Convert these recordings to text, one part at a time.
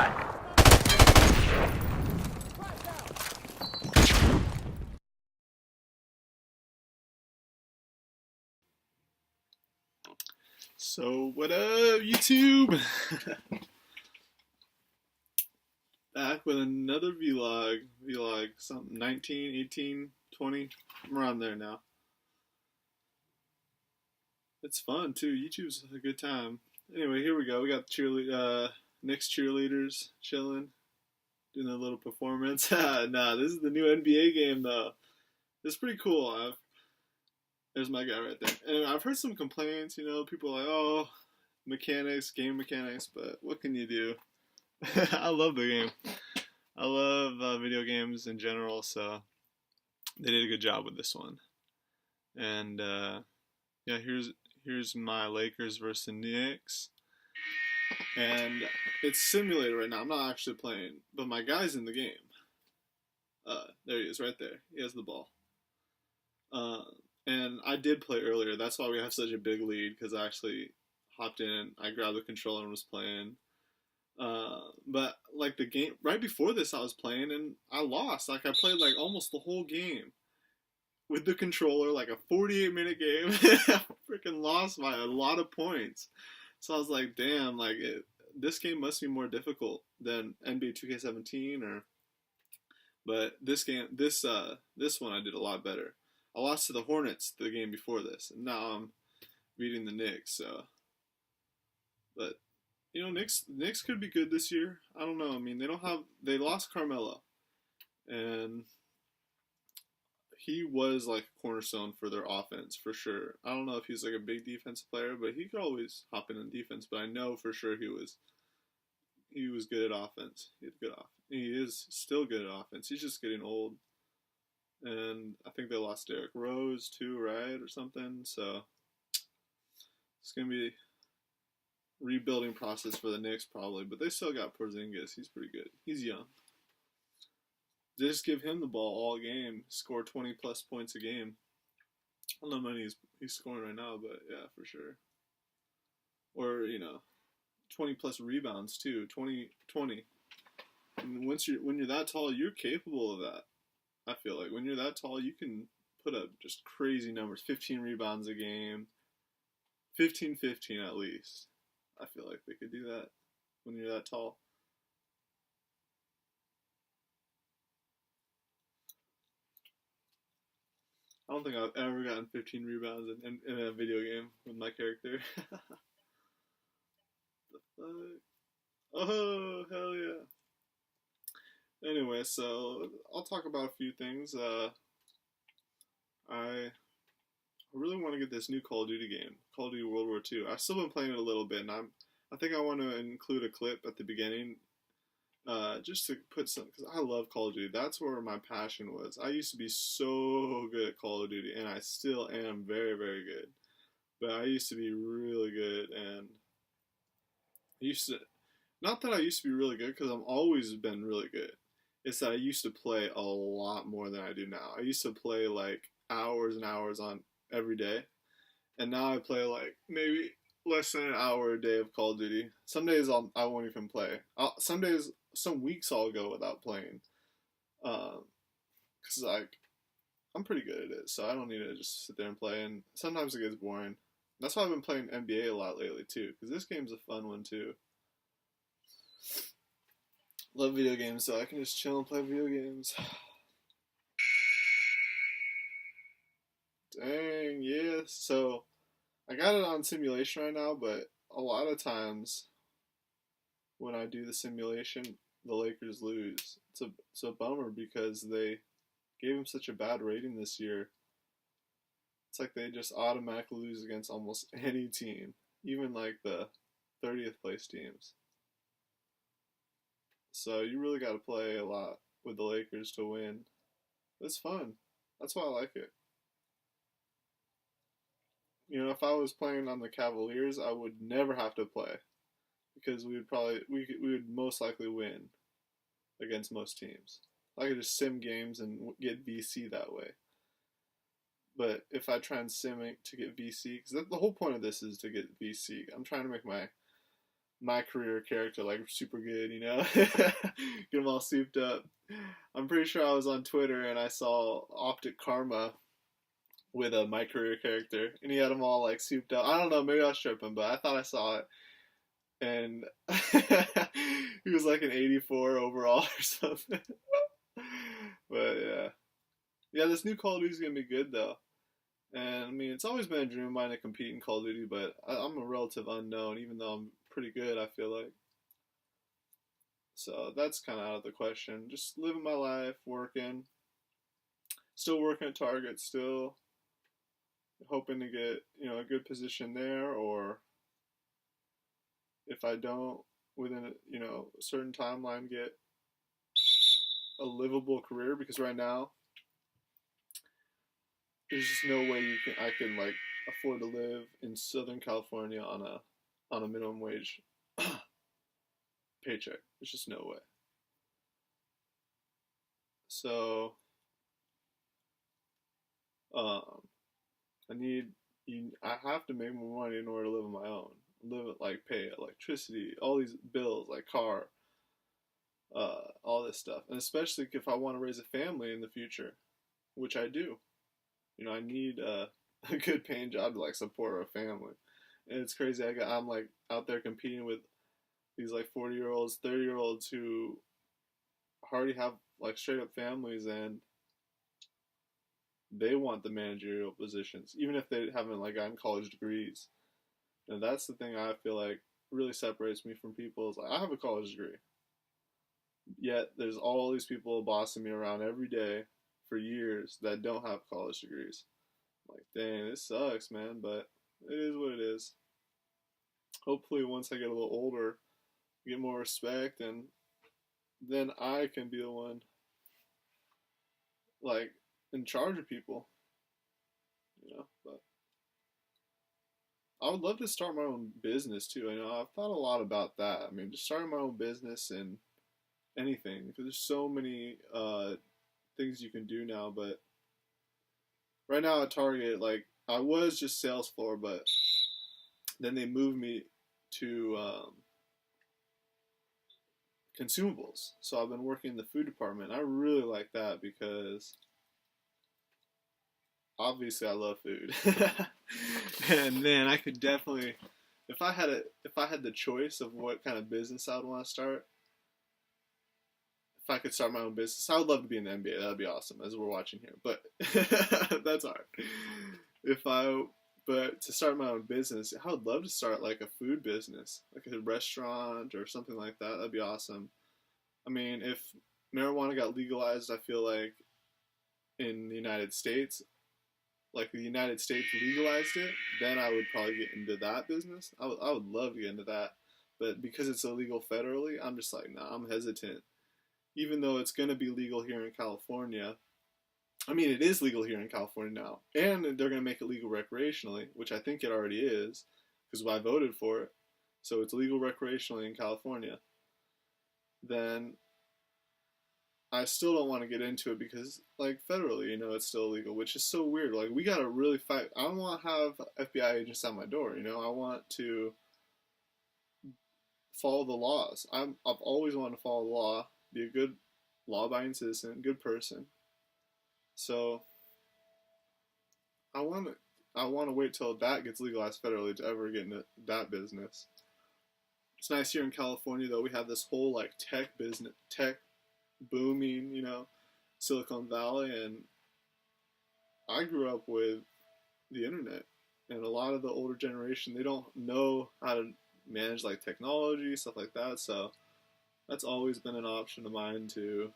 by. So what up, YouTube? Back with another vlog something 19, 18, 20. I'm around there now. It's fun too. YouTube's a good time. Anyway, here we go. We got Knicks cheerleaders chilling, doing a little performance. Nah, this is the new NBA game though. It's pretty cool. There's my guy right there. And I've heard some complaints. People are like, oh, game mechanics, but what can you do? I love the game. I love video games in general, so they did a good job with this one. And yeah, here's my Lakers versus the Knicks, and it's simulated right now. I'm not actually playing, but my guy's in the game. There he is, right there. He has the ball. And I did play earlier. That's why we have such a big lead, because I actually hopped in, I grabbed the controller and was playing. But like the game right before this, I was playing and I lost. Like I played like almost the whole game with the controller, like a 48-minute game. I freaking lost by a lot of points. So I was like, damn, this game must be more difficult than NBA 2K17 or. But this one I did a lot better. I lost to the Hornets the game before this, and now I'm beating the Knicks. So, but. Knicks could be good this year. I don't know. I mean, they lost Carmelo, and he was like a cornerstone for their offense for sure. I don't know if he's like a big defensive player, but he could always hop in defense. But I know for sure he was good at offense. He had good offense. He is still good at offense. He's just getting old, and I think they lost Derrick Rose too, right, or something. So it's gonna be rebuilding process for the Knicks probably, but they still got Porzingis. He's pretty good. He's young. Just give him the ball all game. Score 20 plus points a game. I don't know how many he's scoring right now, but yeah, for sure. Or 20 plus rebounds too. 20. And when you're that tall, you're capable of that. I feel like when you're that tall, you can put up just crazy numbers. 15 rebounds a game. 15 at least. I feel like they could do that when you're that tall. I don't think I've ever gotten 15 rebounds in a video game with my character. The fuck? Oh, hell yeah. Anyway, so I'll talk about a few things. I really want to get this new Call of Duty game, Call of Duty World War II. I've still been playing it a little bit, and I think I want to include a clip at the beginning, just to put some, because I love Call of Duty. That's where my passion was. I used to be so good at Call of Duty, and I still am very, very good. But I used to be really good, and not that I used to be really good, because I've always been really good. It's that I used to play a lot more than I do now. I used to play like hours and hours on every day, and now I play like maybe less than an hour a day of Call of Duty. Some days I won't even play. Some weeks I'll go without playing, because I'm pretty good at it, so I don't need to just sit there and play. And sometimes it gets boring. That's why I've been playing NBA a lot lately too, because this game's a fun one too. Love video games, so I can just chill and play video games. Dang, yeah. So I got it on simulation right now, but a lot of times when I do the simulation, the Lakers lose. It's a bummer, because they gave them such a bad rating this year. It's like they just automatically lose against almost any team, even like the 30th place teams. So you really got to play a lot with the Lakers to win. It's fun. That's why I like it. If I was playing on the Cavaliers, I would never have to play, because we would most likely win against most teams. I could just sim games and get VC that way. But if I try and sim it to get VC, because the whole point of this is to get VC. I'm trying to make my career character like super good, you know, get them all souped up. I'm pretty sure I was on Twitter and I saw Optic Karma with a my career character, and he had them all like souped up. I don't know, maybe I was tripping, but I thought I saw it, and he was like an 84 overall or something. But yeah, yeah, this new Call of Duty is gonna be good though. And I mean, it's always been a dream of mine to compete in Call of Duty, but I'm a relative unknown, even though I'm pretty good, I feel like. So that's kind of out of the question. Just living my life, working, still working at Target, still hoping to get, you know, a good position there, or if I don't, within a, you know, a certain timeline, get a livable career. Because right now, there's just no way I can like afford to live in Southern California on a minimum wage paycheck. There's just no way. So um, I have to make more money in order to live on my own. Live like pay electricity, all these bills like car, all this stuff, and especially if I want to raise a family in the future, which I do. You know, I need a good paying job to like support our family. And it's crazy. I'm like out there competing with these like 40-year-olds, 30-year-olds who already have like straight up families, and they want the managerial positions, even if they haven't like gotten college degrees. And that's the thing I feel like really separates me from people is like I have a college degree, yet there's all these people bossing me around every day for years that don't have college degrees. I'm like, dang, this sucks, man, but it is what it is. Hopefully, once I get a little older, get more respect, and then I can be the one like in charge of people, you know. But I would love to start my own business too. You know, I've thought a lot about that. I mean, just starting my own business and anything, because there's so many things you can do now. But right now at Target, like I was just sales floor, but then they moved me to consumables. So I've been working in the food department. I really like that because obviously I love food. And then I could definitely, if I had the choice of what kind of business I would want to start, if I could start my own business, I would love to be in the NBA. That'd be awesome, as we're watching here. But that's hard. But to start my own business, I would love to start like a food business, like a restaurant or something like that. That'd be awesome. I mean, if marijuana got legalized, I feel like in the United States, like the United States legalized it, then I would probably get into that business. I would love to get into that. But because it's illegal federally, I'm just like, nah, I'm hesitant. Even though it's going to be legal here in California. I mean, it is legal here in California now. And they're going to make it legal recreationally, which I think it already is, because I voted for it. So it's legal recreationally in California. Then I still don't want to get into it because, like, federally, you know, it's still illegal, which is so weird. Like, we got to really fight. I don't want to have FBI agents at my door, you know? I want to follow the laws. I've always wanted to follow the law, be a good law-abiding citizen, good person. So I want to wait till that gets legalized federally to ever get into that business. It's nice here in California though. We have this whole like tech business, tech booming, you know, Silicon Valley, and I grew up with the internet, and a lot of the older generation, they don't know how to manage like technology, stuff like that. So that's always been an option of mine to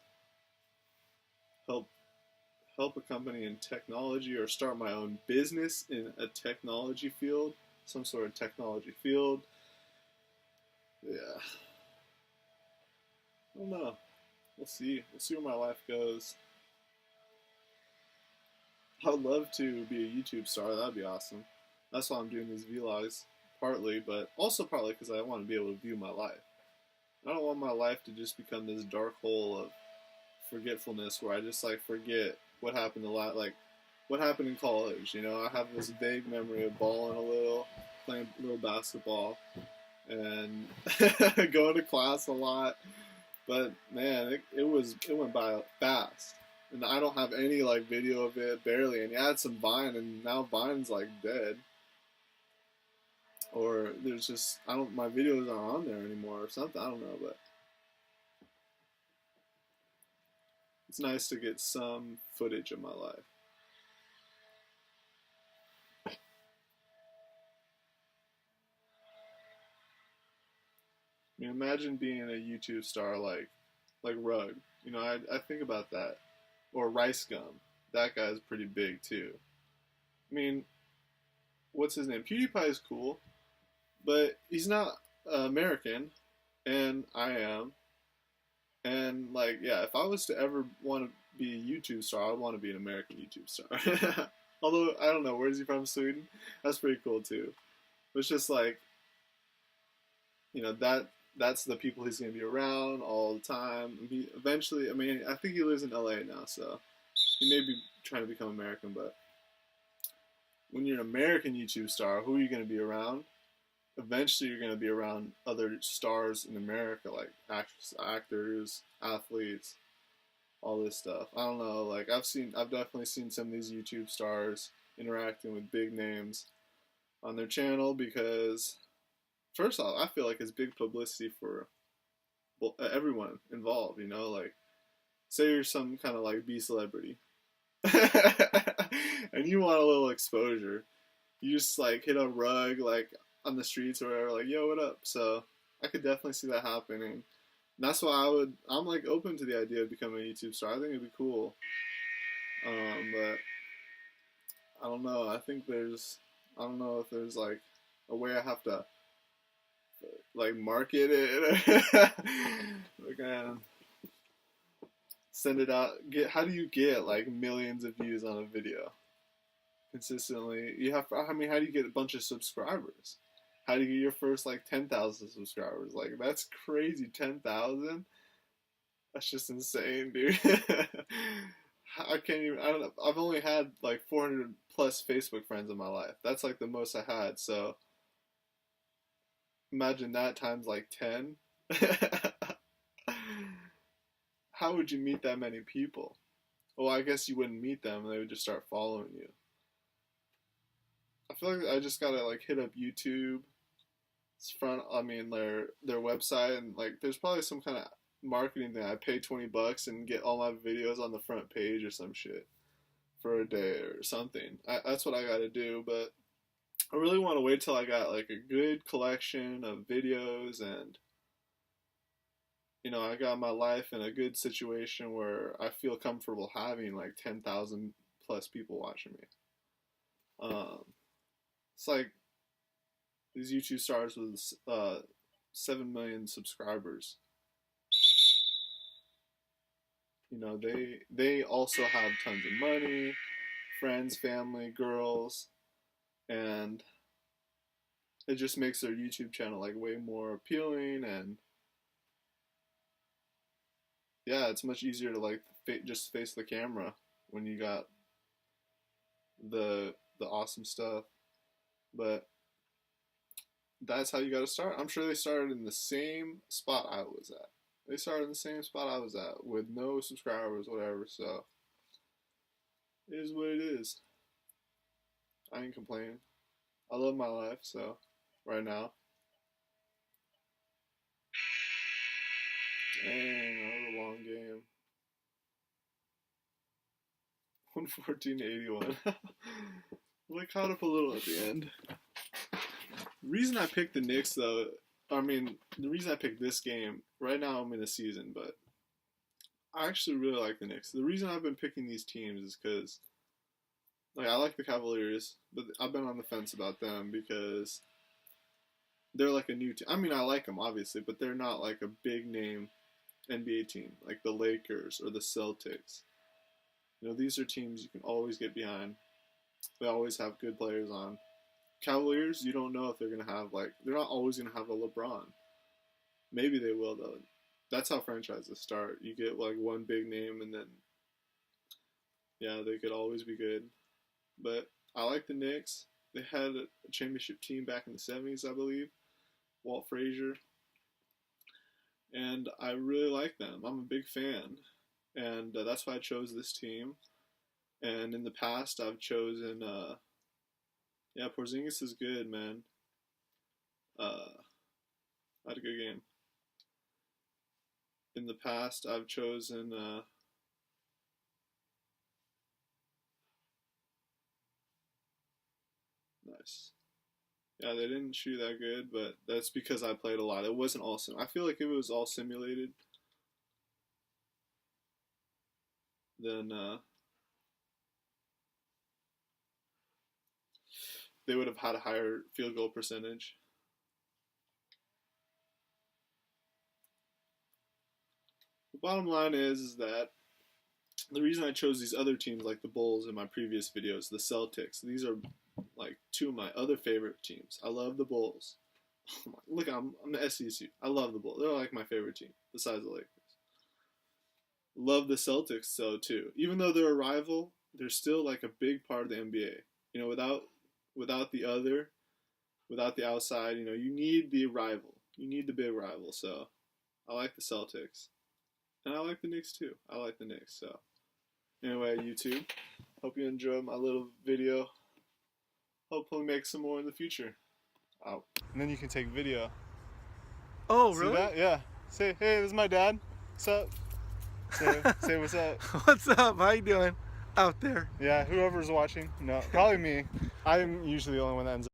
help a company in technology or start my own business in a technology field, some sort of technology field. Yeah. I don't know. We'll see. We'll see where my life goes. I would love to be a YouTube star. That'd be awesome. That's why I'm doing these vlogs, partly, but also partly because I want to be able to view my life. I don't want my life to just become this dark hole of forgetfulness where I just like forget what happened what happened in college. You know, I have this vague memory of balling a little, playing a little basketball, and going to class a lot. But man, it went by fast, and I don't have any like video of it, barely. And I had some Vine, and now Vine's like dead, or there's just I don't my videos aren't on there anymore or something. I don't know, but it's nice to get some footage of my life. I mean, imagine being a YouTube star like Rug. You know, I think about that, or Rice Gum. That guy's pretty big too. I mean, what's his name? PewDiePie is cool, but he's not American, and I am. And like, yeah, if I was to ever want to be a YouTube star, I'd want to be an American YouTube star. Although I don't know, where is he from? Sweden. That's pretty cool too. But it's just like, you know, that's the people he's gonna be around all the time. Eventually, I mean, I think he lives in LA now, so he may be trying to become American. But when you're an American YouTube star, who are you gonna be around? Eventually you're going to be around other stars in America, like actors, athletes, all this stuff. I don't know, like I've definitely seen some of these YouTube stars interacting with big names on their channel because, first off, I feel like it's big publicity for everyone involved, you know, like say you're some kind of like B celebrity and you want a little exposure. You just like hit a Rug like on the streets or whatever, like, yo, what up? So I could definitely see that happening. And that's why I'm like open to the idea of becoming a YouTube star. I think it'd be cool. But I don't know. I don't know if there's like a way I have to like market it. Like, send it out. How do you get like millions of views on a video consistently? I mean, how do you get a bunch of subscribers? How do you get your first like 10,000 subscribers? Like that's crazy, 10,000. That's just insane, dude. I can't even. I don't know. I've only had like 400 plus Facebook friends in my life. That's like the most I had. So imagine that times like 10. How would you meet that many people? Well, I guess you wouldn't meet them. They would just start following you. I feel like I just gotta like hit up YouTube. I mean their website, and like there's probably some kind of marketing thing. I pay $20 and get all my videos on the front page or some shit for a day or something. That's what I gotta do, but I really want to wait till I got like a good collection of videos, and you know, I got my life in a good situation where I feel comfortable having like 10,000 plus people watching me. It's like these YouTube stars with 7 million subscribers. You know, they also have tons of money, friends, family, girls, and it just makes their YouTube channel like way more appealing. And yeah, it's much easier to like just face the camera when you got the awesome stuff. But that's how you got to start. I'm sure they started in the same spot I was at. They started in the same spot I was at with no subscribers, whatever. So it is what it is. I ain't complaining. I love my life. So right now, dang, that was a long game. 114-81. Well, I caught up a little at the end. The reason I picked the Knicks, though, I mean, the reason I picked this game, right now I'm in a season, but I actually really like the Knicks. The reason I've been picking these teams is because, like, I like the Cavaliers, but I've been on the fence about them because they're like a new team. I mean, I like them, obviously, but they're not like a big name NBA team, like the Lakers or the Celtics. You know, these are teams you can always get behind. They always have good players on. Cavaliers, you don't know if they're going to have, like, they're not always going to have a LeBron. Maybe they will, though. That's how franchises start. You get, like, one big name, and then, yeah, they could always be good. But I like the Knicks. They had a championship team back in the 70s, I believe, Walt Frazier, and I really like them. I'm a big fan, and that's why I chose this team. And in the past, I've chosen, yeah, Porzingis is good, man. Had a good game. In the past, I've chosen, nice. Yeah, they didn't shoot that good, but that's because I played a lot. It wasn't all I feel like if it was all simulated, then they would have had a higher field goal percentage. The bottom line is that the reason I chose these other teams like the Bulls in my previous videos, the Celtics, these are like two of my other favorite teams. I love the Bulls. Look, I'm the SEC. I love the Bulls. They're like my favorite team, besides the Lakers. Love the Celtics though too. Even though they're a rival, they're still like a big part of the NBA. You know, without the other, without the outside, you know, you need the rival. You need the big rival. So I like the Celtics. And I like the Knicks too. I like the Knicks. So anyway, YouTube, hope you enjoyed my little video. Hopefully make some more in the future. Out. And then you can take video. Oh, See really? that? Yeah. Say, hey, this is my dad. What's up? Say what's up. What's up? How you doing out there? Yeah, whoever's watching. No, probably me. I'm usually the only one that ends up.